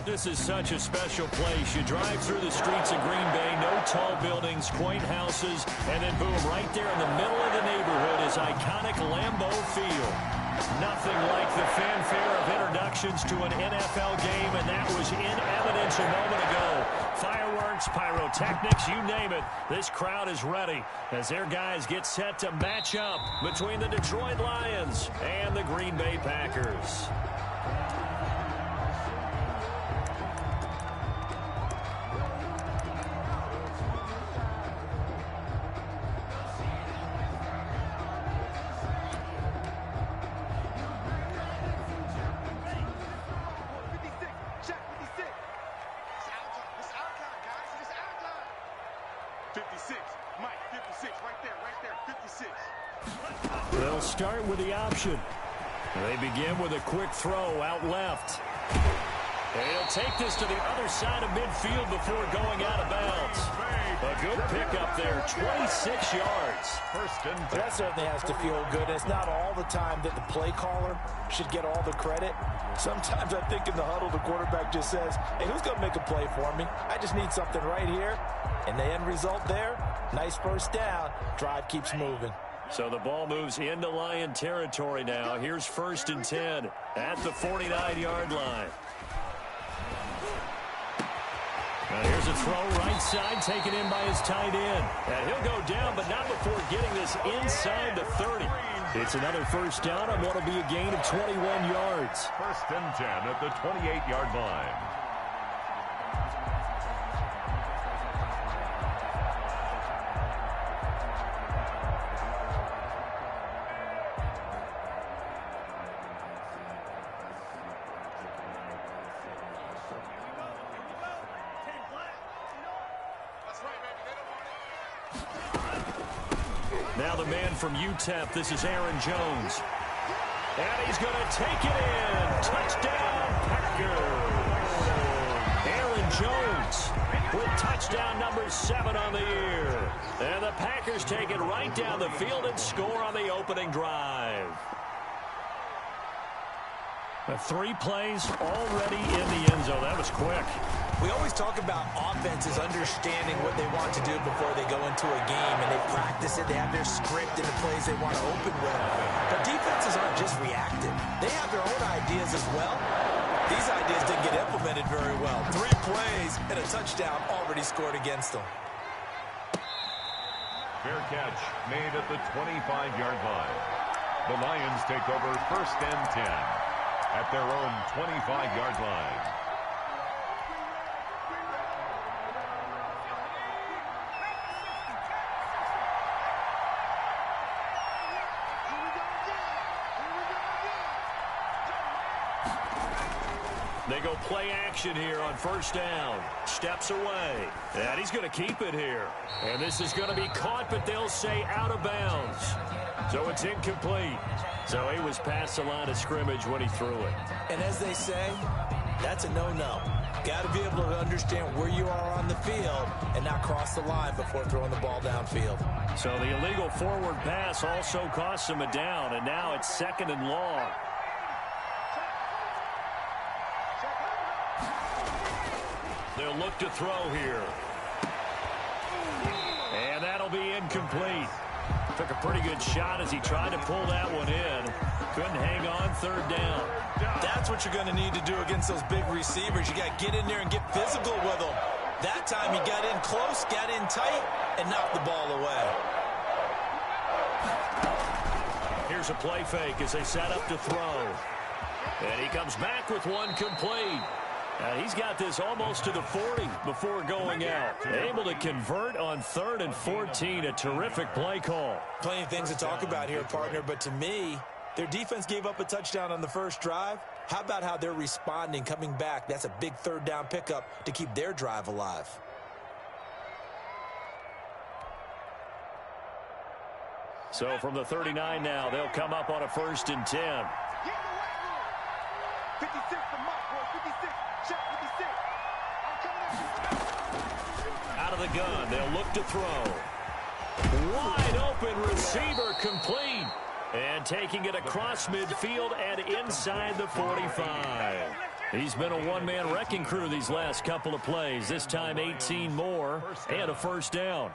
This is such a special place. You drive through the streets of Green Bay, no tall buildings, quaint houses, and then boom, right there in the middle of the neighborhood is iconic Lambeau Field. Nothing like the fanfare of introductions to an NFL game, and that was in evidence a moment ago. Fireworks, pyrotechnics, you name it. This crowd is ready as their guys get set to match up between the Detroit Lions and the Green Bay Packers. They'll start with the option. They begin with a quick throw out left. And he'll take this to the other side of midfield before going out of bounds. A good pickup there, 26 yards. That certainly has to feel good. It's not all the time that the play caller should get all the credit. Sometimes I think in the huddle, the quarterback just says, hey, who's going to make a play for me? I just need something right here. And the end result there, nice first down. Drive keeps moving. So the ball moves into Lion territory now. Here's 1st and 10 at the 49-yard line. Now here's a throw right side taken in by his tight end. And he'll go down, but not before getting this inside the 30. It's another first down on what will be a gain of 21 yards. 1st and 10 at the 28-yard line. Now the man from UTEP, this is Aaron Jones. And he's going to take it in. Touchdown, Packers. Aaron Jones with touchdown number 7 on the year. And the Packers take it right down the field and score on the opening drive. 3 plays already in the end zone. That was quick. We always talk about offenses understanding what they want to do before they go into a game, and they practice it. They have their script and the plays they want to open with. But defenses aren't just reactive. They have their own ideas as well. These ideas didn't get implemented very well. 3 plays and a touchdown already scored against them. Fair catch made at the 25-yard line. The Lions take over 1st and 10 at their own 25-yard line. They go play action here on 1st down. Steps away. And he's going to keep it here. And this is going to be caught, but they'll say out of bounds. So it's incomplete. So he was past the line of scrimmage when he threw it. And as they say, that's a no-no. Got to be able to understand where you are on the field and not cross the line before throwing the ball downfield. So the illegal forward pass also costs him a down, and now it's 2nd and long. They'll look to throw here. And that'll be incomplete. Took a pretty good shot as he tried to pull that one in. Couldn't hang on 3rd down. That's what you're going to need to do against those big receivers. You got to get in there and get physical with them. That time he got in close, got in tight, and knocked the ball away. Here's a play fake as they set up to throw. And he comes back with one complete. He's got this almost to the 40 before going out. Able to convert on 3rd and 14. A terrific play call. Plenty of things to talk about here, partner, but to me, their defense gave up a touchdown on the first drive. How about how they're responding, coming back? That's a big 3rd down pickup to keep their drive alive. So from the 39 now, they'll come up on a 1st and 10. 56 for Mike, boy. 56. Check 56. Out of the gun, they'll look to throw. Wide open receiver complete. And taking it across midfield and inside the 45. He's been a one-man wrecking crew these last couple of plays. This time 18 more and a first down.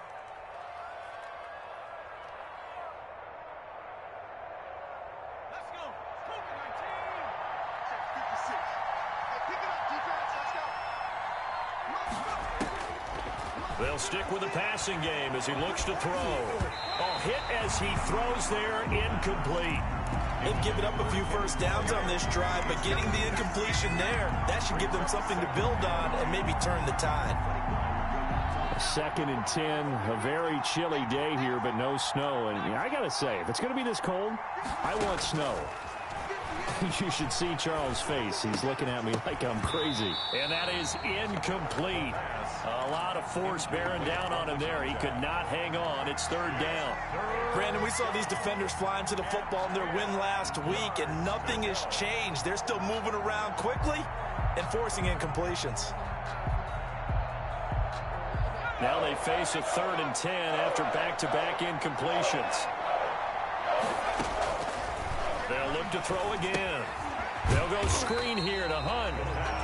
They'll stick with the passing game as he looks to throw. Oh, hit as he throws there, incomplete. They've given up a few first downs on this drive, but getting the incompletion there, that should give them something to build on and maybe turn the tide. 2nd and 10, a very chilly day here, but no snow. And I got to say, if it's going to be this cold, I want snow. You should see Charles' face. He's looking at me like I'm crazy. And that is incomplete. A lot of force bearing down on him there. He could not hang on. It's 3rd down. Brandon, we saw these defenders flying to the football in their win last week, and nothing has changed. They're still moving around quickly and forcing incompletions. Now they face a 3rd and 10 after back-to-back incompletions. They'll look to throw again. They'll go screen here to Hunt.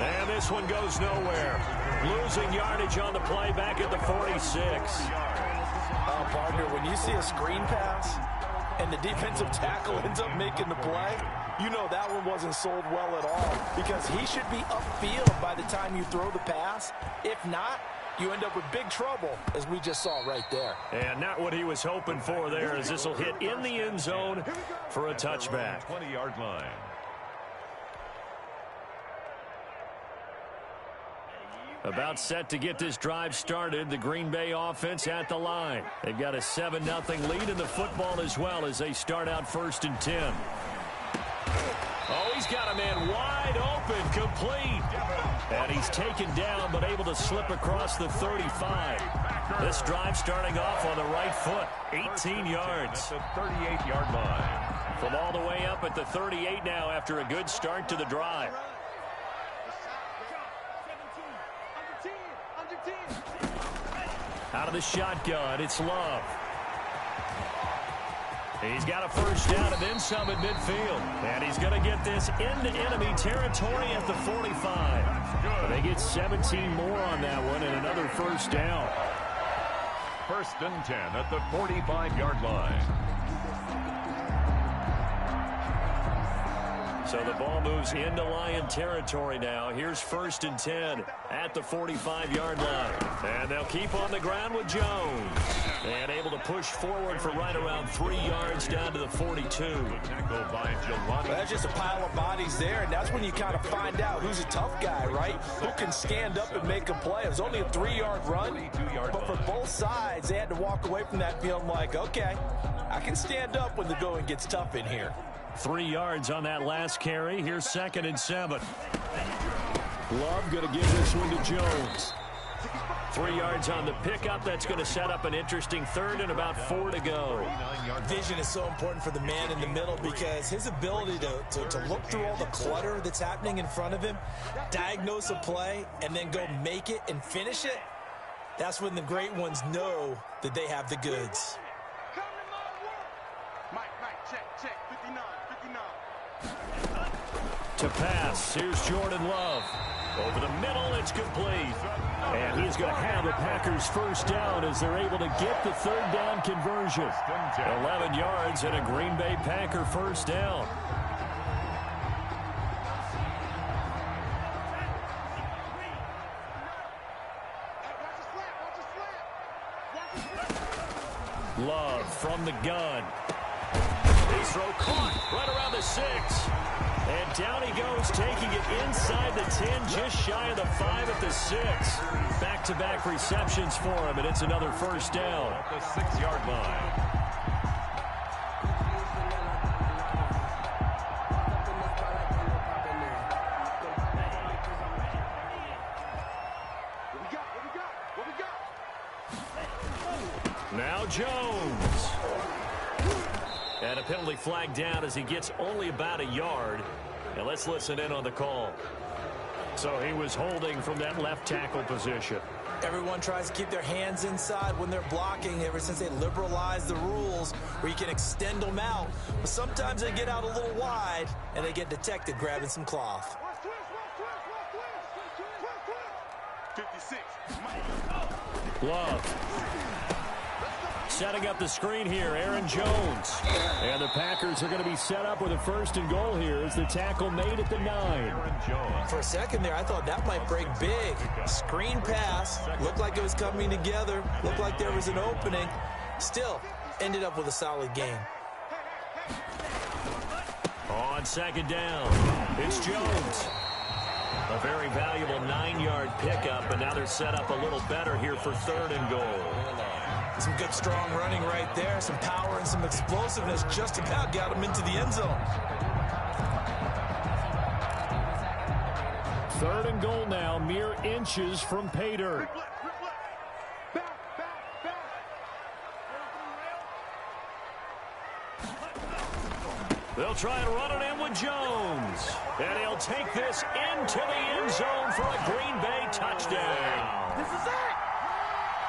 And this one goes nowhere. Losing yardage on the play back at the 46. Partner, when you see a screen pass and the defensive tackle ends up making the play, you know that one wasn't sold well at all, because he should be upfield by the time you throw the pass. If not, you end up with big trouble, as we just saw right there. And not what he was hoping for there, as this will hit in the end zone for a touchback. 20-yard line. About set to get this drive started. The Green Bay offense at the line. They've got a 7-0 lead in the football as well as they start out 1st and 10. Oh, he's got a man wide open, complete. And he's taken down but able to slip across the 35. This drive starting off on the right foot. 18 yards. At the 38-yard line. From all the way up at the 38 now after a good start to the drive. Out of the shotgun, it's Love. He's got a first down and then some at midfield. And he's going to get this into enemy territory at the 45. They get 17 more on that one and another first down. 1st and 10 at the 45-yard line. So the ball moves into Lion territory now. Here's 1st and 10 at the 45-yard line. And they'll keep on the ground with Jones. And able to push forward for right around 3 yards down to the 42. Tackled by Jelani. That's just a pile of bodies there, and that's when you kind of find out who's a tough guy, right? Who can stand up and make a play. It was only a 3-yard run, but for both sides, they had to walk away from that feeling like, okay, I can stand up when the going gets tough in here. 3 yards on that last carry. Here's 2nd and 7. Love going to give this one to Jones. 3 yards on the pickup. That's going to set up an interesting 3rd and about 4 to go. Vision is so important for the man in the middle, because his ability to look through all the clutter that's happening in front of him, diagnose a play, and then go make it and finish it, that's when the great ones know that they have the goods. To pass, here's Jordan Love. Over the middle, it's complete. And he's going to have the Packers first down as they're able to get the 3rd down conversion. 11 yards and a Green Bay Packer first down. Love from the gun. His throw caught right around the 6. And down he goes, taking it inside the 10, just shy of the 5 at the 6. Back-to-back receptions for him, and it's another first down. At the 6-yard line. Now Jones. And a penalty flag down as he gets only about a yard. And let's listen in on the call. So he was holding from that left tackle position. Everyone tries to keep their hands inside when they're blocking ever since they liberalized the rules where you can extend them out. But sometimes they get out a little wide and they get detected grabbing some cloth. 56. Love. Setting up the screen here, Aaron Jones. And the Packers are going to be set up with a 1st and goal here as the tackle made at the 9. For a second there, I thought that might break big. Screen pass. Looked like it was coming together. Looked like there was an opening. Still, ended up with a solid game. On 2nd down, it's Jones. A very valuable 9-yard pickup, and now they're set up a little better here for 3rd and goal. Some good, strong running right there. Some power and some explosiveness just about got him into the end zone. 3rd and goal now, mere inches from pay dirt. They'll try and run it in with Jones. And he'll take this into the end zone for a Green Bay touchdown. This is it.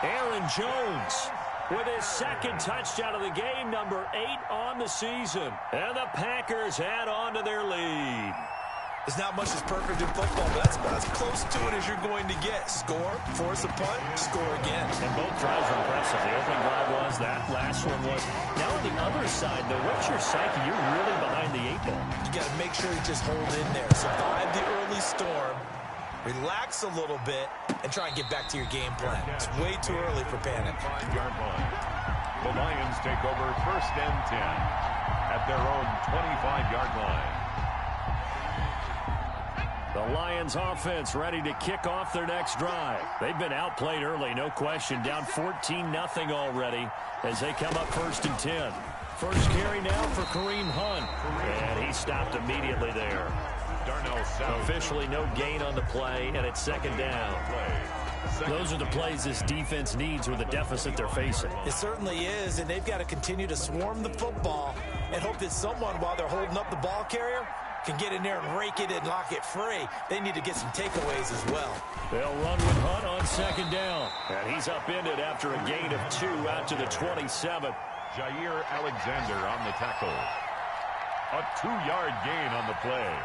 Aaron Jones with his 2nd touchdown of the game, number 8 on the season. And the Packers add on to their lead. There's not much that's perfect in football, but that's about as close to it as you're going to get. Score, force a punt, score again. And both drives were impressive. The opening drive was, that last one was. Now on the other side, though, what's your psyche? You're really behind the 8 ball. You got to make sure you just hold in there. Survive the early storm, relax a little bit, and try and get back to your game plan. It's way too early for panic. 5-yard line. The Lions take over 1st and 10 at their own 25-yard line. The Lions offense ready to kick off their next drive. They've been outplayed early, no question. Down 14-0 already as they come up 1st and 10. First carry now for Kareem Hunt. And he stopped immediately there. Officially no gain on the play, and it's 2nd down. Those are the plays this defense needs with the deficit they're facing. It certainly is, and they've got to continue to swarm the football and hope that someone, while they're holding up the ball carrier, can get in there and rake it and lock it free. They need to get some takeaways as well. They'll run with Hunt on 2nd down. And he's upended after a gain of 2 out to the 27. Jair Alexander on the tackle. A 2-yard gain on the play.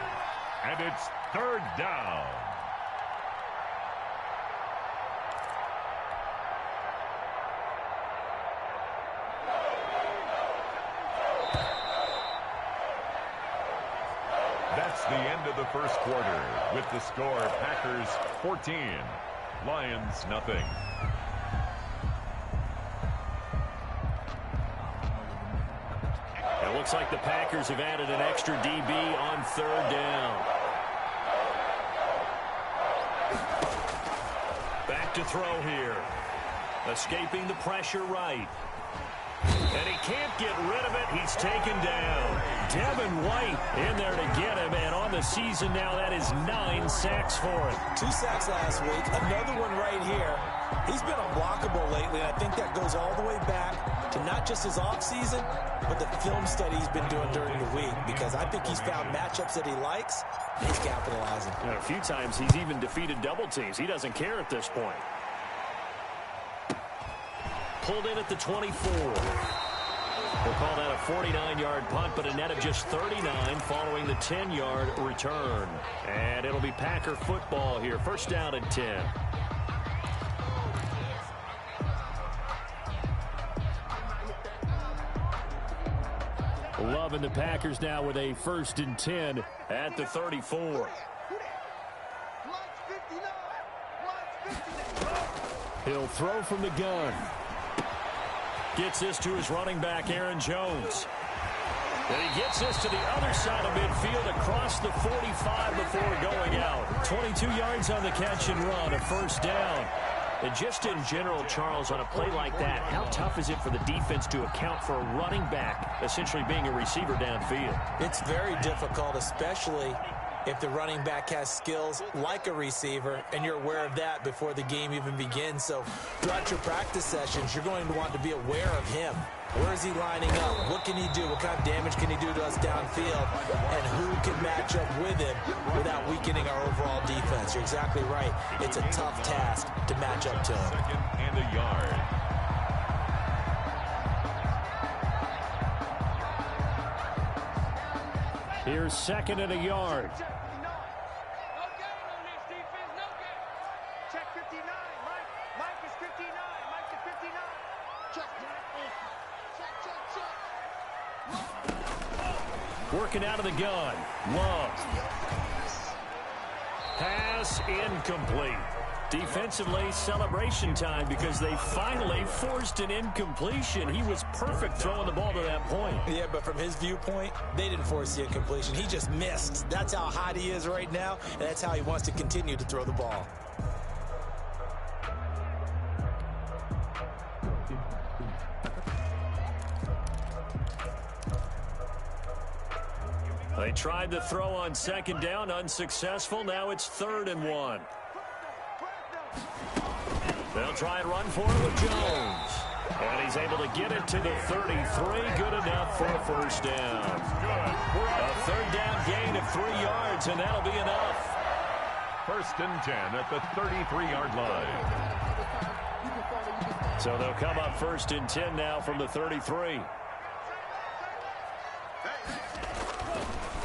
And it's 3rd down. That's the end of the 1st quarter with the score Packers 14, Lions nothing. It looks like the Packers have added an extra DB on 3rd down. Back to throw here. Escaping the pressure right. And he can't get rid of it. He's taken down. Devin White in there to get him. And on the season now, that is 9 sacks for him. 2 sacks last week. Another one right here. He's been unblockable lately, and I think that goes all the way back to not just his offseason, but the film study he's been doing during the week, because I think he's found matchups that he likes, and he's capitalizing. And a few times he's even defeated double teams. He doesn't care at this point. Pulled in at the 24. We'll call that a 49-yard punt, but a net of just 39 following the 10-yard return. And it'll be Packer football here. 1st down and 10. Love and the Packers now with a 1st and 10 at the 34. He'll throw from the gun. Gets this to his running back, Aaron Jones. And he gets this to the other side of midfield across the 45 before going out. 22 yards on the catch and run, a 1st down. And just in general, Charles, on a play like that, how tough is it for the defense to account for a running back essentially being a receiver downfield? It's very difficult, especially if the running back has skills like a receiver, and you're aware of that before the game even begins. So throughout your practice sessions, you're going to want to be aware of him. Where is he lining up? What can he do? What kind of damage can he do to us downfield? And who can match up with him without weakening our overall defense? You're exactly right. It's a tough task to match up to him. 2nd and a yard. Here's 2nd and a yard. No gain on this defense, no gain. Check 59. Working out of the gun. Love. Pass incomplete. Defensively, celebration time because they finally forced an incompletion. He was perfect throwing the ball to that point. Yeah, but from his viewpoint, they didn't force the incompletion. He just missed. That's how hot he is right now, and that's how he wants to continue to throw the ball. They tried to throw on second down, unsuccessful. Now it's 3rd and 1. They'll try and run for it with Jones. And he's able to get it to the 33. Good enough for a first down. A 3rd down gain of 3 yards, and that'll be enough. 1st and 10 at the 33-yard line. So they'll come up 1st and 10 now from the 33.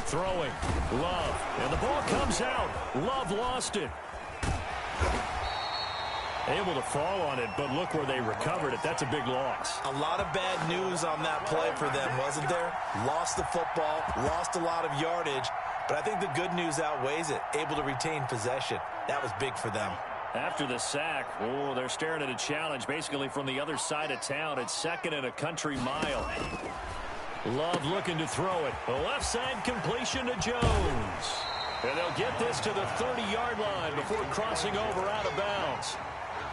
Throwing. Love. And the ball comes out. Love lost it. Able to fall on it, but look where they recovered it. That's a big loss. A lot of bad news on that play for them, wasn't there? Lost the football, lost a lot of yardage, but I think the good news outweighs it. Able to retain possession. That was big for them. After the sack, oh, they're staring at a challenge basically from the other side of town. It's 2nd and a country mile. Love looking to throw it. The left side completion to Jones. And they'll get this to the 30-yard line before crossing over out of bounds.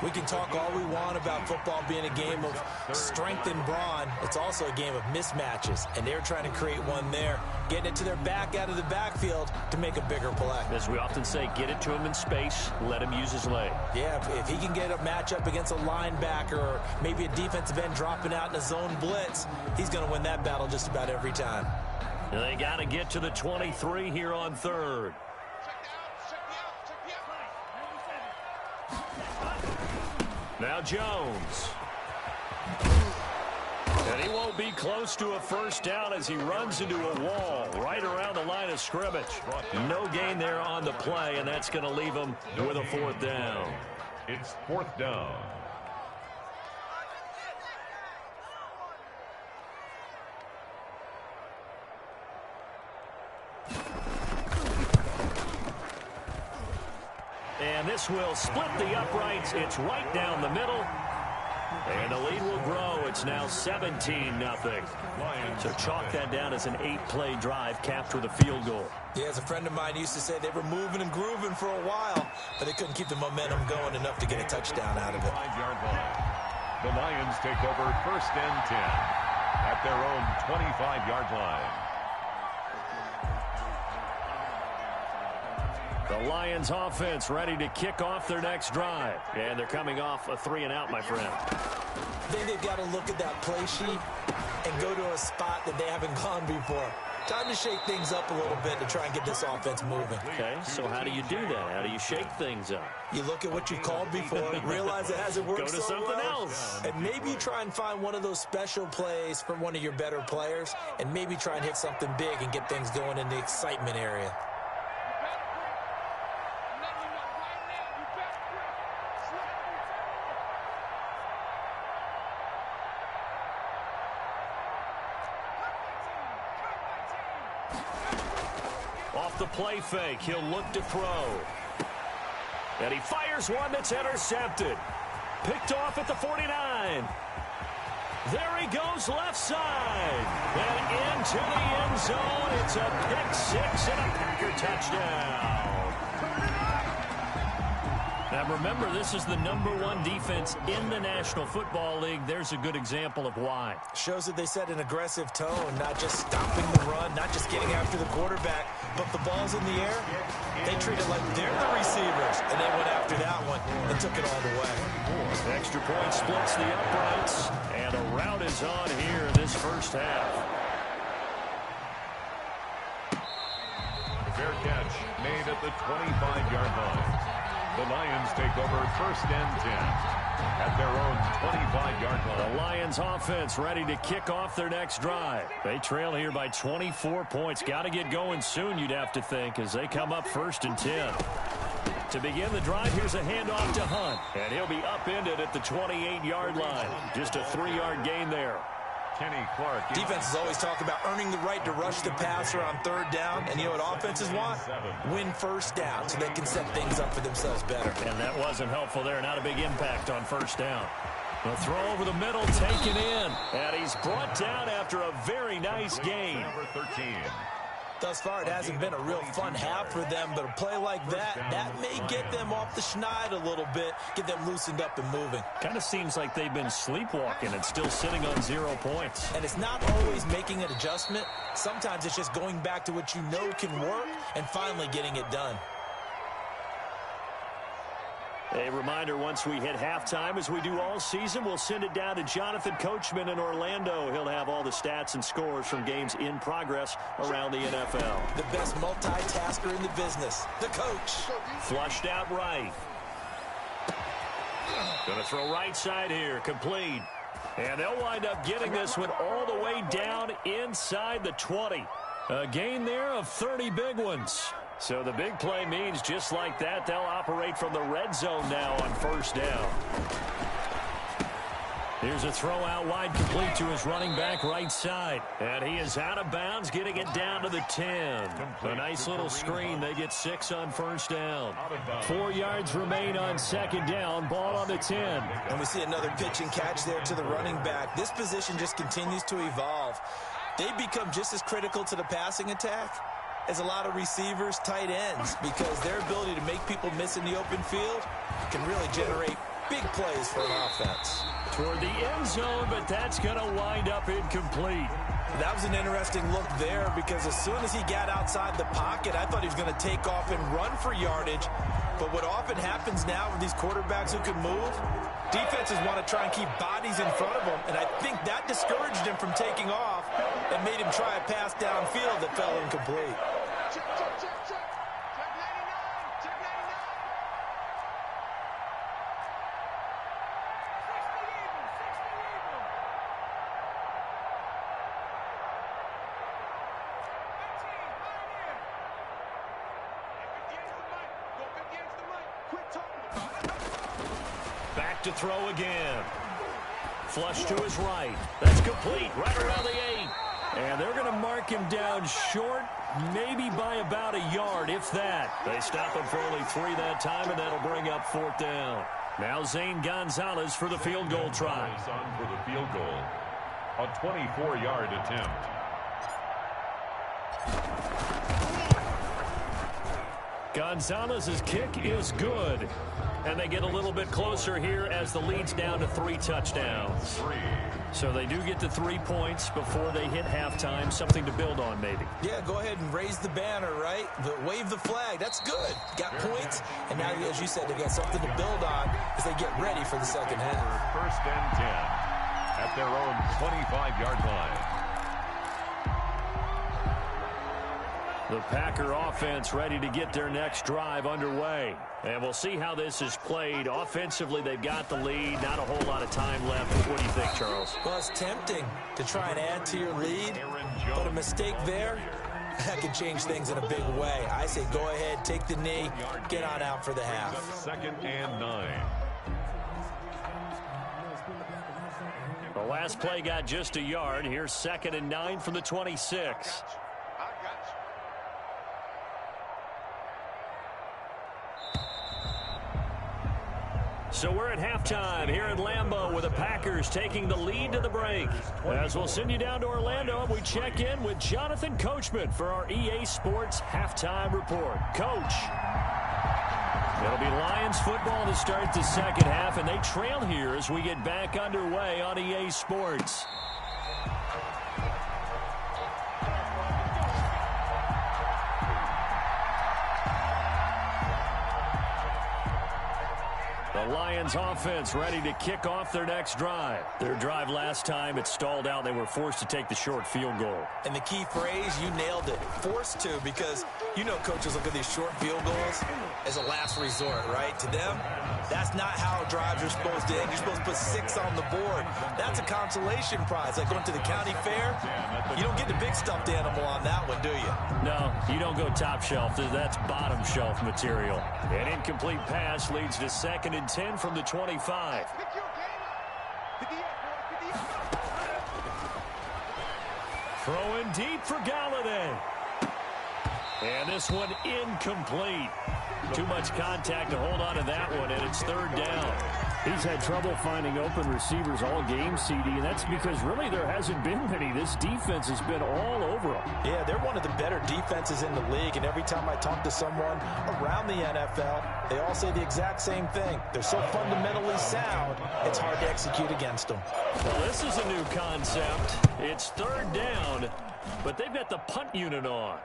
We can talk all we want about football being a game of strength and brawn. It's also a game of mismatches, and they're trying to create one there, getting it to their back out of the backfield to make a bigger play. As we often say, get it to him in space, let him use his leg. Yeah, if he can get a matchup against a linebacker or maybe a defensive end dropping out in a zone blitz, he's going to win that battle just about every time. And they got to get to the 23 here on 3rd. Now Jones. And he won't be close to a first down as he runs into a wall right around the line of scrimmage. No gain there on the play, and that's going to leave him with a 4th down. It's 4th down. And this will split the uprights. It's right down the middle. And the lead will grow. It's now 17-0. So chalk that down as an 8-play drive capped with a field goal. Yeah, as a friend of mine used to say, they were moving and grooving for a while, but they couldn't keep the momentum going enough to get a touchdown out of it. 5-yard line. The Lions take over 1st and 10 at their own 25-yard line. The Lions offense ready to kick off their next drive. And they're coming off a 3-and-out, my friend. I think they've got to look at that play sheet and go to a spot that they haven't gone before. Time to shake things up a little bit to try and get this offense moving. Okay, so how do you do that? How do you shake things up? You look at what you've called before, realize it hasn't worked Go to so something well, else. and maybe you try and find one of those special plays from one of your better players, and maybe try and hit something big and get things going in the excitement area. Off the play fake, he'll look to throw. And he fires one that's intercepted. Picked off at the 49. There he goes left side. And into the end zone. It's a pick six and a Packer touchdown. Now remember, this is the #1 defense in the National Football League. There's a good example of why. Shows that they set an aggressive tone, not just stopping the run, not just getting after the quarterback, but the ball's in the air. They treat it like they're the receivers, and they went after that one and took it all the way. Extra point splits the uprights, and a rout is on here in this first half. Fair catch made at the 25-yard line. The Lions take over 1st and 10 at their own 25-yard line. The Lions offense ready to kick off their next drive. They trail here by 24 points. Got to get going soon, you'd have to think, as they come up 1st and 10. To begin the drive, here's a handoff to Hunt. And he'll be upended at the 28-yard line. Just a 3-yard gain there. Kenny Clark. Defenses always talk about earning the right to rush the passer on third down. And you know what offenses want? Win first down so they can set things up for themselves better. And that wasn't helpful there. Not a big impact on first down. The throw over the middle, taken in. And he's brought down after a very nice gain. Number 13. Thus far, it hasn't been a real fun half for them, but a play like that may get them off the schneid a little bit, get them loosened up and moving. Kind of seems like they've been sleepwalking and still sitting on 0 points. And it's not always making an adjustment. Sometimes it's just going back to what you know can work and finally getting it done. A reminder, once we hit halftime, as we do all season, we'll send it down to Jonathan Coachman in Orlando. He'll have all the stats and scores from games in progress around the NFL. The best multitasker in the business, the coach. Flushed out right. Going to throw right side here, complete. And they'll wind up getting this one all the way down inside the 20. A gain there of 30 big ones. So the big play means just like that, they'll operate from the red zone now on first down. Here's a throw out wide, complete to his running back right side. And he is out of bounds, getting it down to the 10. A nice little screen. They get 6 on first down. 4 yards remain on second down. Ball on the 10. And we see another pitch and catch there to the running back. This position just continues to evolve. They become just as critical to the passing attack as a lot of receivers, tight ends, because their ability to make people miss in the open field can really generate big plays for an offense. Toward the end zone, but that's going to wind up incomplete. That was an interesting look there because as soon as he got outside the pocket, I thought he was going to take off and run for yardage. But what often happens now with these quarterbacks who can move, defenses want to try and keep bodies in front of them, and I think that discouraged him from taking off and made him try a pass downfield that fell incomplete. Check 99. Check 99. Back to throw again. Flush to his right. That's complete. Right around the 8. And they're going to mark him down short, maybe by about a yard, if that. They stop him for only 3 that time, and that'll bring up 4th down. Now Zane Gonzalez for the field goal try. For the field goal. A 24-yard attempt. Gonzalez's kick is good. And they get a little bit closer here as the lead's down to 3 touchdowns. So they do get to 3 points before they hit halftime. Something to build on, maybe. Yeah, go ahead and raise the banner, right? Wave the flag. That's good. Got points. And now, as you said, they got something to build on as they get ready for the second half. First and 10 at their own 25-yard line. The Packer offense ready to get their next drive underway. And we'll see how this is played. Offensively, they've got the lead. Not a whole lot of time left. What do you think, Charles? Well, it's tempting to try and add to your lead, but a mistake there, that can change things in a big way. I say go ahead, take the knee, get on out for the half. 2nd and 9. The last play got just a yard. Here's 2nd and 9 from the 26. So we're at halftime here at Lambeau with the Packers taking the lead to the break. As we'll send you down to Orlando, we check in with Jonathan Coachman for our EA Sports Halftime Report. Coach. It'll be Lions football to start the second half, and they trail here as we get back underway on EA Sports. The Lions offense ready to kick off their next drive. Their drive last time, it stalled out. They were forced to take the short field goal. And the key phrase, you nailed it, forced to, because you know coaches look at these short field goals as a last resort, right? To them, that's not how drives are supposed to end. You're supposed to put 6 on the board. That's a consolation prize. Like going to the county fair, you don't get the big stuffed animal on that one, do you? No, you don't go top shelf. That's bottom shelf material. An incomplete pass leads to 2nd and 10 from the 25. Throwing deep for Galladay. And this one incomplete. Too much contact to hold on to that one, and it's third down. He's had trouble finding open receivers all game, CD, and that's because really there hasn't been many. This defense has been all over them. Yeah, they're one of the better defenses in the league, and every time I talk to someone around the NFL, they all say the exact same thing. They're so fundamentally sound, it's hard to execute against them. Well, this is a new concept. It's third down, but they've got the punt unit on.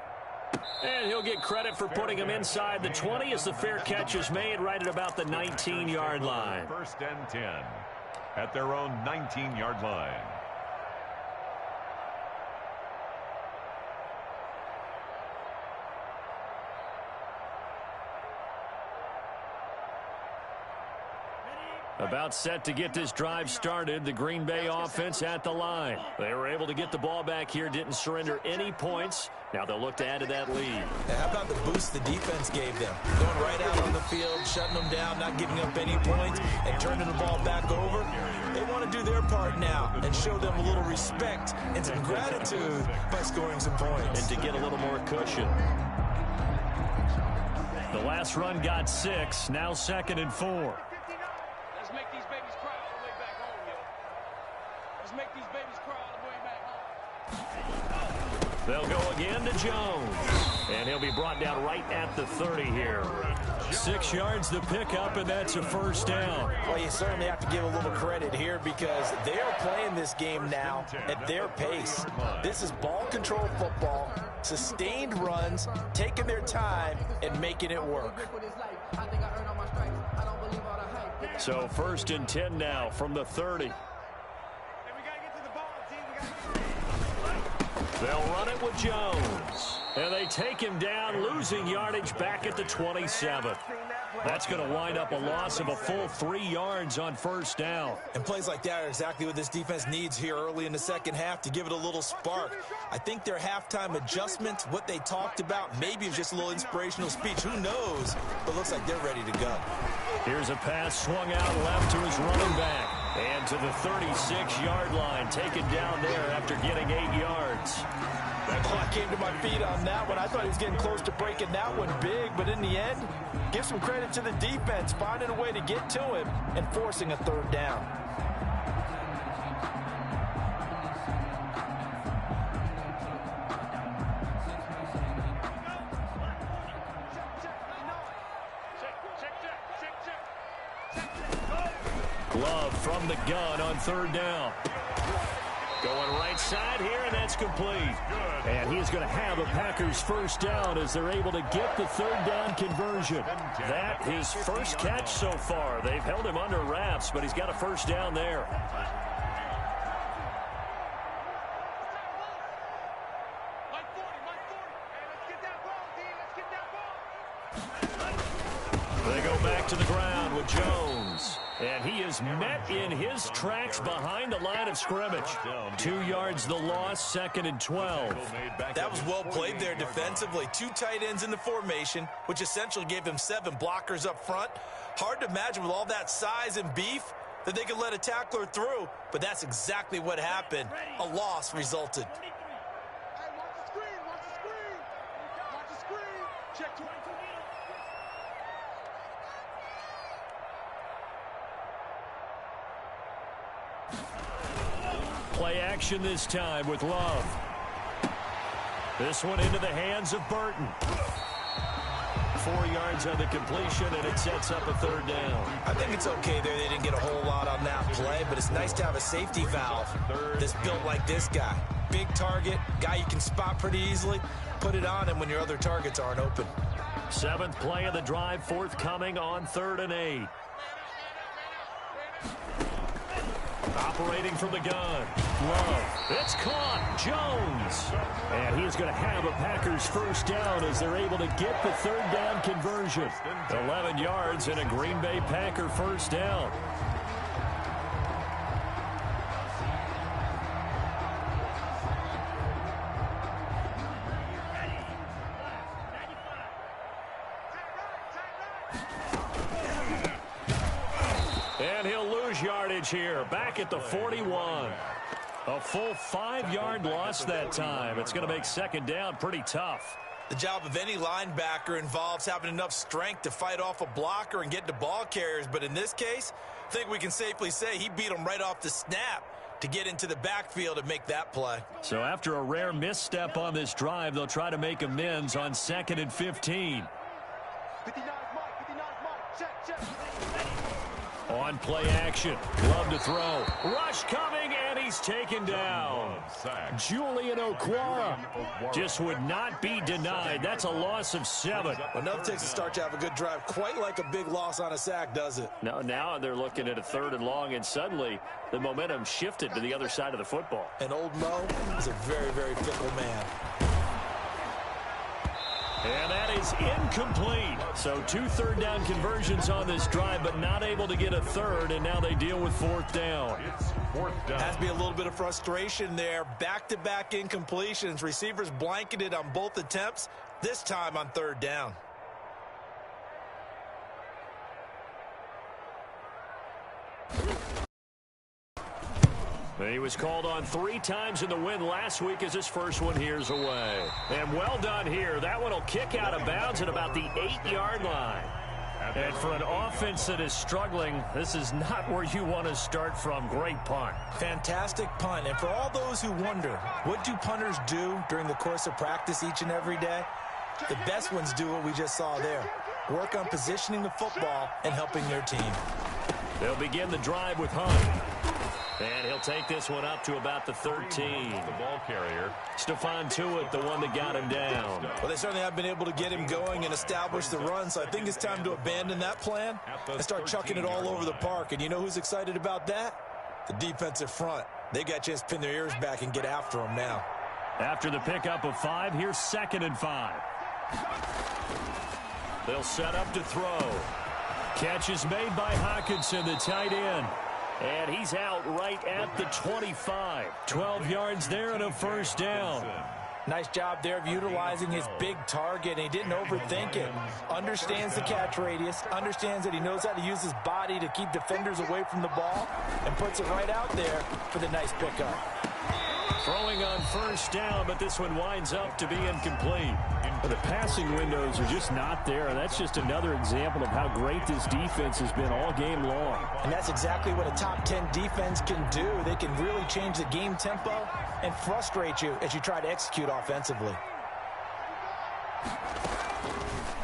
And he'll get credit for putting him inside the 20 as the fair catch is made right at about the 19-yard line. First and 10 at their own 19-yard line. About set to get this drive started, the Green Bay offense at the line. They were able to get the ball back here, didn't surrender any points. Now they'll look to add to that lead. Now, how about the boost the defense gave them? Going right out on the field, shutting them down, not giving up any points, and turning the ball back over. They want to do their part now and show them a little respect and some gratitude by scoring some points. And to get a little more cushion. The last run got 6, now 2nd and 4. Let's make these babies cry all the way back home, yo. Let's make these babies cry all the way back home. They'll go again to Jones. And he'll be brought down right at the 30 here. 6 yards to pick up, and that's a first down. Well, you certainly have to give a little credit here because they are playing this game now at their pace. This is ball control football, sustained runs, taking their time, and making it work. So 1st and 10 now from the 30. They'll run it with Jones. And they take him down, losing yardage back at the 27. That's going to wind up a loss of a full 3 yards on first down. And plays like that are exactly what this defense needs here early in the second half to give it a little spark. I think their halftime adjustments, what they talked about, maybe it was just a little inspirational speech. Who knows? But looks like they're ready to go. Here's a pass swung out left to his running back. And to the 36-yard line, taken down there after getting 8 yards. Oh, I came to my feet on that one. I thought he was getting close to breaking that one big, but in the end, give some credit to the defense, finding a way to get to him and forcing a third down. Love from the gun on third down. Going right side here, and that's complete. And he's going to have a Packers first down as they're able to get the third down conversion. That his first catch so far. They've held him under wraps, but he's got a first down there. They go back to the ground with Jones. And he is met in his tracks behind the line of scrimmage. 2 yards the loss, 2nd and 12. That was well played there defensively. 2 tight ends in the formation, which essentially gave them 7 blockers up front. Hard to imagine with all that size and beef that they could let a tackler through, but that's exactly what happened. A loss resulted. Hey, watch the screen, watch the screen. Watch the screen. Check 22. Play action this time with Love. This one into the hands of Burton. 4 yards on the completion, and it sets up a third down. I think it's okay there. They didn't get a whole lot on that play, but it's nice to have a safety valve that's built like this guy. Big target, guy you can spot pretty easily. Put it on him when your other targets aren't open. 7th play of the drive, forthcoming on 3rd and 8. Operating from the gun. Love. It's caught. Jones. And he's going to have a Packers first down as they're able to get the third down conversion. 11 yards and a Green Bay Packer first down. And he'll lose yardage here, back at the 41. A full 5-yard loss that time. It's going to make second down pretty tough. The job of any linebacker involves having enough strength to fight off a blocker and get to ball carriers. But in this case, I think we can safely say he beat him right off the snap to get into the backfield and make that play. So after a rare misstep on this drive, they'll try to make amends on 2nd and 15. On play action, glove to throw. Rush coming, and he's taken down. Julian Okwara just would not be denied. That's a loss of 7. Enough takes to start to have a good drive. Quite like a big loss on a sack, does it? Now they're looking at a 3rd and long, and suddenly the momentum shifted to the other side of the football. And old Mo is a very, very fickle man. And that is incomplete. So 2 3rd-down conversions on this drive, but not able to get a 3rd, and now they deal with 4th down. It's 4th down. Has to be a little bit of frustration there. Back-to-back incompletions. Receivers blanketed on both attempts, this time on 3rd down. He was called on 3 times in the win last week as his first one here's away. And well done here. That one will kick out of bounds at about the 8-yard line. And for an offense that is struggling, this is not where you want to start from. Great punt. Fantastic punt. And for all those who wonder, what do punters do during the course of practice each and every day? The best ones do what we just saw there. Work on positioning the football and helping their team. They'll begin the drive with Hunt. And he'll take this one up to about the 13. The ball carrier. Stephon Tuitt, the one that got him down. Well, they certainly have been able to get him going and establish the run, so I think it's time to abandon that plan and start chucking it all over the park. And you know who's excited about that? The defensive front. They got a chance to pin their ears back and get after him now. After the pickup of 5, here's 2nd and 5. They'll set up to throw. Catch is made by Hockenson, the tight end. And he's out right at the 25. 12 yards there and a 1st down. Nice job there of utilizing his big target. And he didn't overthink it. Understands the catch radius. Understands that he knows how to use his body to keep defenders away from the ball. And puts it right out there for the nice pickup. Throwing on 1st down, but this one winds up to be incomplete. But the passing windows are just not there, and that's just another example of how great this defense has been all game long. And that's exactly what a top 10 defense can do. They can really change the game tempo and frustrate you as you try to execute offensively.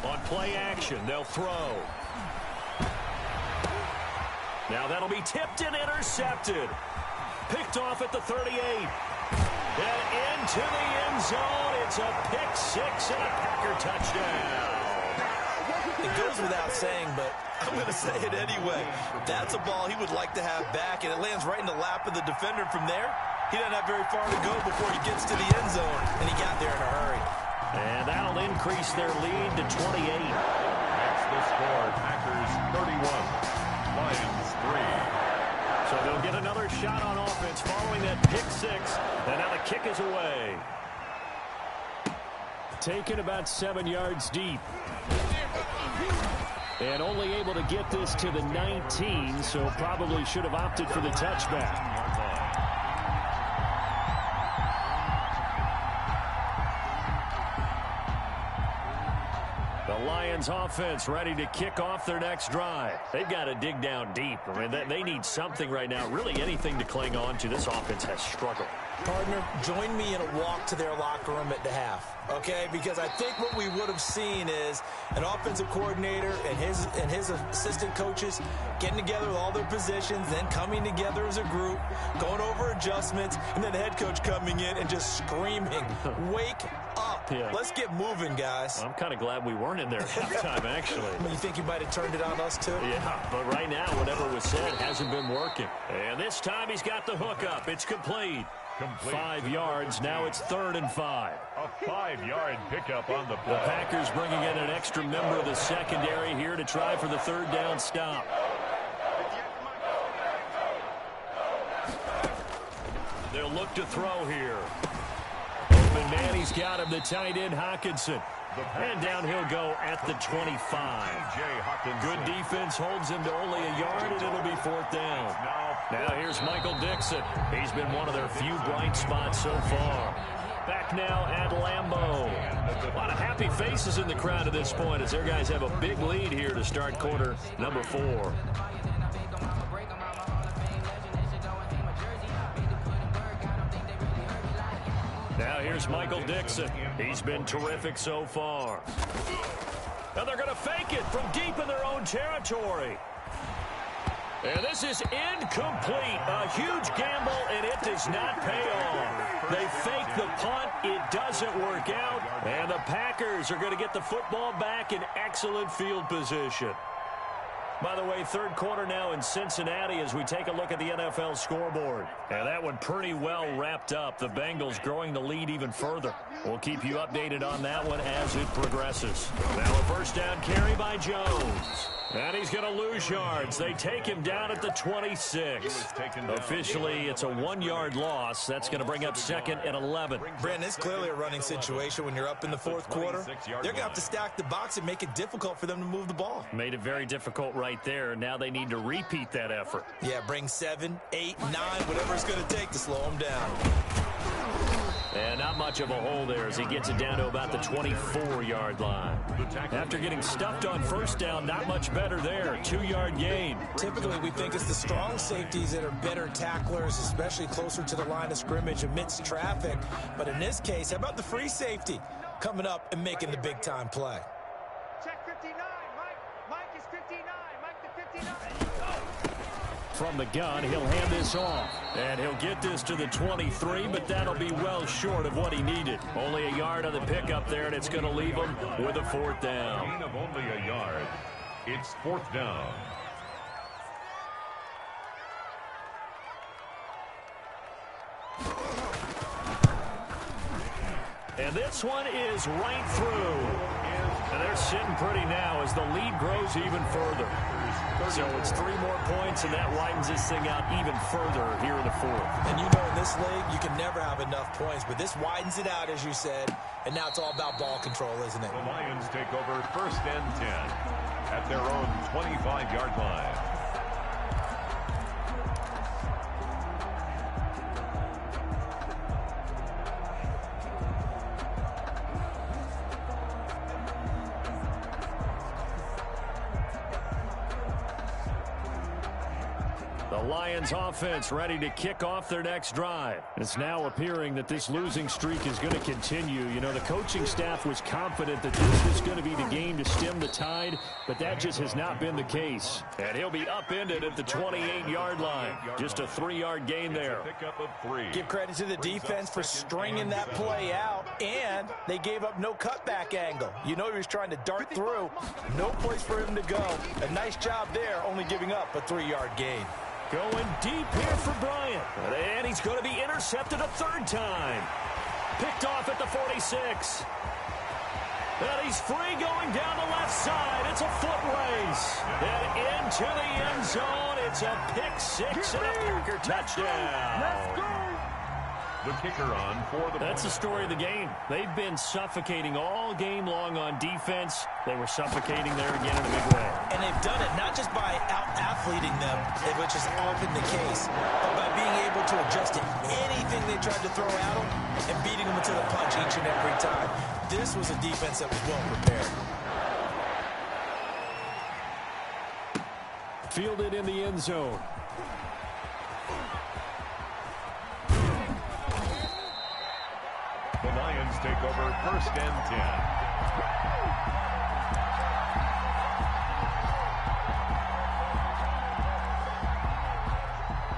On play action, they'll throw. Now that'll be tipped and intercepted. Picked off at the 38. And into the end zone. It's a pick 6 and a Packer touchdown. It goes without saying, but I'm going to say it anyway. That's a ball he would like to have back, and it lands right in the lap of the defender from there. He doesn't have very far to go before he gets to the end zone, and he got there in a hurry. And that'll increase their lead to 28. That's the score. Packers 31. Lions 3. So they'll get another shot on offense following that pick 6. And now the kick is away. Taken about 7 yards deep. And only able to get this to the 19, so probably should have opted for the touchback. The Lions offense ready to kick off their next drive. They've got to dig down deep. I mean, they need something right now, really anything to cling on to. This offense has struggled. Partner, join me in a walk to their locker room at the half, okay? Because I think what we would have seen is an offensive coordinator and his assistant coaches getting together with all their positions, then coming together as a group, going over adjustments, and then the head coach coming in and just screaming, wake up. Yeah. Let's get moving, guys. I'm kind of glad we weren't in there at halftime, actually. You think you might have turned it on us, too? Yeah, but right now, whatever was said hasn't been working. And this time he's got the hookup. It's complete. 5 yards. Now it's 3rd and 5. A 5-yard pickup on the play. The Packers bringing in an extra member of the secondary here to try for the 3rd down stop. They'll look to throw here. Open man, he's got him, the tight end Hockenson. And down he'll go at the 25. Good defense holds him to only a yard, and it'll be 4th down. Now here's Michael Dixon. He's been one of their few bright spots so far. Back now at Lambeau. A lot of happy faces in the crowd at this point as their guys have a big lead here to start quarter number 4. Now here's Michael Dixon. He's been terrific so far. Now they're going to fake it from deep in their own territory. And this is incomplete. A huge gamble, and it does not pay off. They fake the punt. It doesn't work out. And the Packers are going to get the football back in excellent field position. By the way, 3rd quarter now in Cincinnati as we take a look at the NFL scoreboard. And that one pretty well wrapped up. The Bengals growing the lead even further. We'll keep you updated on that one as it progresses. Now a 1st down carry by Jones. And he's going to lose yards. They take him down at the 26. Officially, it's a 1-yard loss. That's going to bring up 2nd and 11. Brandon, it's clearly a running situation when you're up in the 4th quarter. They're going to have to stack the box and make it difficult for them to move the ball. Made it very difficult right there. Now they need to repeat that effort. Yeah, bring 7, 8, 9, whatever it's going to take to slow them down. And not much of a hole there as he gets it down to about the 24-yard line. After getting stuffed on 1st down, not much better there. 2-yard gain. Typically, we think it's the strong safeties that are better tacklers, especially closer to the line of scrimmage amidst traffic. But in this case, how about the free safety coming up and making the big-time play? Check 59, Mike. Mike is 59. Mike the 59. From the gun, he'll hand this off. And he'll get this to the 23, but that'll be well short of what he needed. Only a yard on the pickup there, and it's going to leave him with a 4th down. Gain of only a yard. It's 4th down. And this one is right through. And they're sitting pretty now as the lead grows even further. So it's 3 more points, and that widens this thing out even further here in the 4th. And you know in this league, you can never have enough points, but this widens it out, as you said, and now it's all about ball control, isn't it? The Lions take over 1st and 10 at their own 25-yard line. The Lions offense ready to kick off their next drive. It's now appearing that this losing streak is going to continue. You know, the coaching staff was confident that this was going to be the game to stem the tide, but that just has not been the case. And he'll be upended at the 28-yard line. Just a 3-yard gain there. Give credit to the defense for stringing that play out, and they gave up no cutback angle. You know he was trying to dart through. No place for him to go. A nice job there, only giving up a 3-yard gain. Going deep here for Bryant. And he's going to be intercepted a 3rd time. Picked off at the 46. And he's free going down the left side. It's a foot race. And into the end zone. It's a pick-6 and a Packer touchdown. Let's go. The kicker on for the... That's the story of the game. They've been suffocating all game long on defense. They were suffocating there again in a big way. And they've done it not just by out-athleting them, which is often the case, but by being able to adjust to anything they tried to throw at them and beating them into the punch each and every time. This was a defense that was well prepared. Fielded in the end zone. The Lions take over 1st and 10.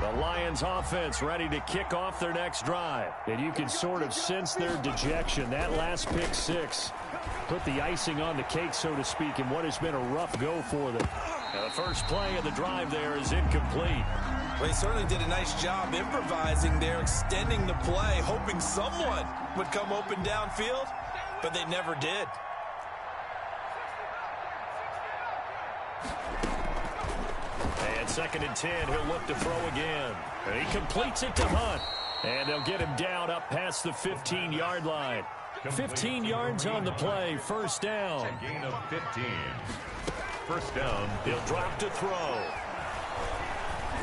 The Lions offense ready to kick off their next drive. And you can sort of sense their dejection. That last pick-6 put the icing on the cake, so to speak, in what has been a rough go for them. Now, the first play of the drive there is incomplete. Well, he certainly did a nice job improvising there, extending the play, hoping someone would come open downfield, but they never did. And 2nd and 10, he'll look to throw again. And he completes it to Hunt. And they'll get him down up past the 15-yard line. 15 yards on the play, 1st down. A gain of 15. First down. He'll drop to throw.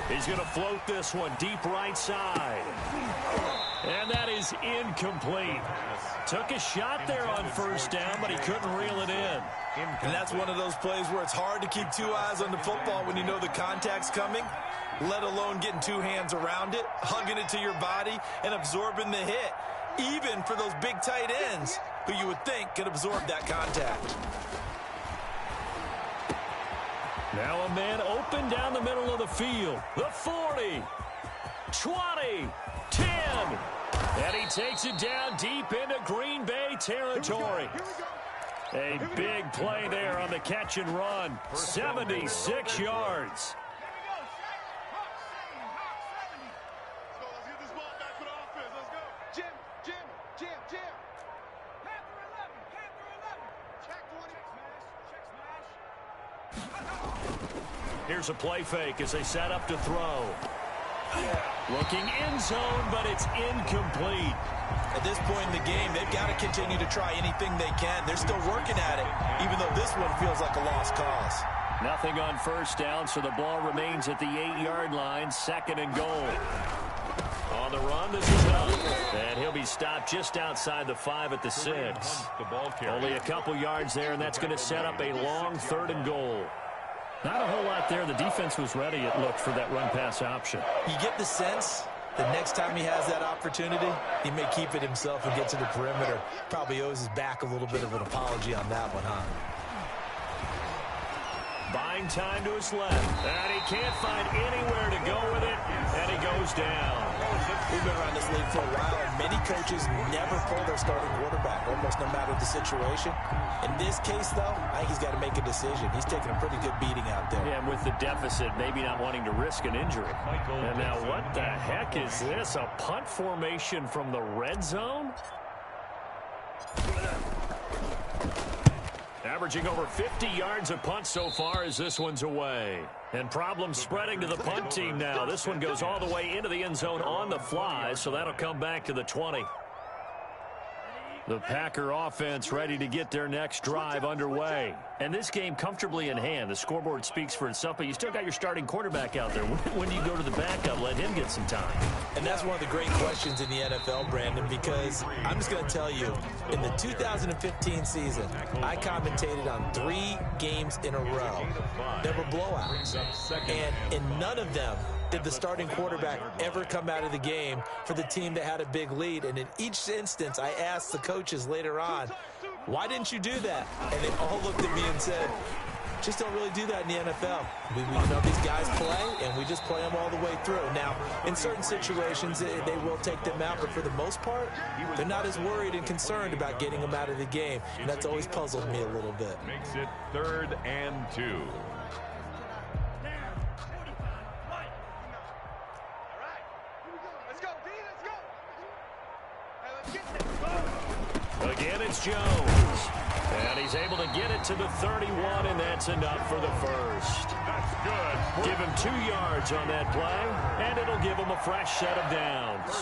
He's going to float this one deep right side. And that is incomplete. Took a shot there on first down, but he couldn't reel it in. And that's one of those plays where it's hard to keep two eyes on the football when you know the contact's coming, let alone getting two hands around it, hugging it to your body, and absorbing the hit, even for those big tight ends who you would think could absorb that contact. Now a man open down the middle of the field. The 40, 20, 10. And he takes it down deep into Green Bay territory. A big play there on the catch and run. 76 yards. Here's a play fake as they set up to throw. Looking end zone, but it's incomplete. At this point in the game, they've got to continue to try anything they can. They're still working at it, even though this one feels like a lost cause. Nothing on first down, so the ball remains at the 8-yard line, second and goal. On the run, this is up. And he'll be stopped just outside the 5 at the 6. Only a couple yards there, and that's going to set up a long third and goal. Not a whole lot there. The defense was ready, it looked, for that run-pass option. You get the sense that next time he has that opportunity, he may keep it himself and get to the perimeter. Probably owes his back a little bit of an apology on that one, huh? Buying time to his left. And he can't find anywhere to go with it, and he goes down. We've been around this league for a while, and many coaches never pull their starting quarterback, almost no matter the situation. In this case, though, I think he's got to make a decision. He's taking a pretty good beating out there. Yeah, and with the deficit, maybe not wanting to risk an injury. And now what the heck is this? A punt formation from the red zone? Averaging over 50 yards a punt so far as this one's away. And problems spreading to the punt team now. This one goes all the way into the end zone on the fly, so that'll come back to the 20. The Packer offense ready to get their next drive underway. And this game comfortably in hand. The scoreboard speaks for itself, but you still got your starting quarterback out there. When do you go to the backup, let him get some time? And that's one of the great questions in the NFL, Brandon, because I'm just going to tell you, in the 2015 season, I commentated on 3 games in a row. There were blowouts. And in none of them did the starting quarterback ever come out of the game for the team that had a big lead. And in each instance, I asked the coaches later on, why didn't you do that? And they all looked at me and said, just don't really do that in the NFL. We know these guys play, and we just play them all the way through. Now, in certain situations, they will take them out, but for the most part, they're not as worried and concerned about getting them out of the game. And that's always puzzled me a little bit. Makes it 3rd and 2. Again, it's Jones. And he's able to get it to the 31, and that's enough for the first. That's good. Give him 2 yards on that play, and it'll give him a fresh set of downs.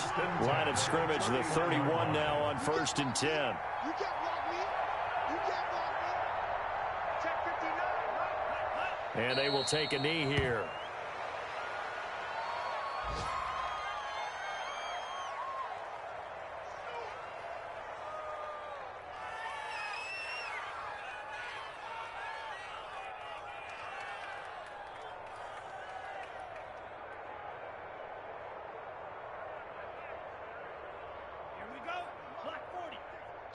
Line of scrimmage, the 31 now on 1st and 10. You can't block me. You can't block me. Check 59. And they will take a knee here.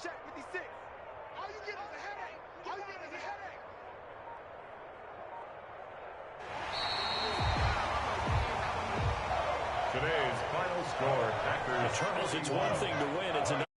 Check 56. All you get is a headache. All you get is a headache. Today's final score, Packers. Charles, it's one thing to win. It's another.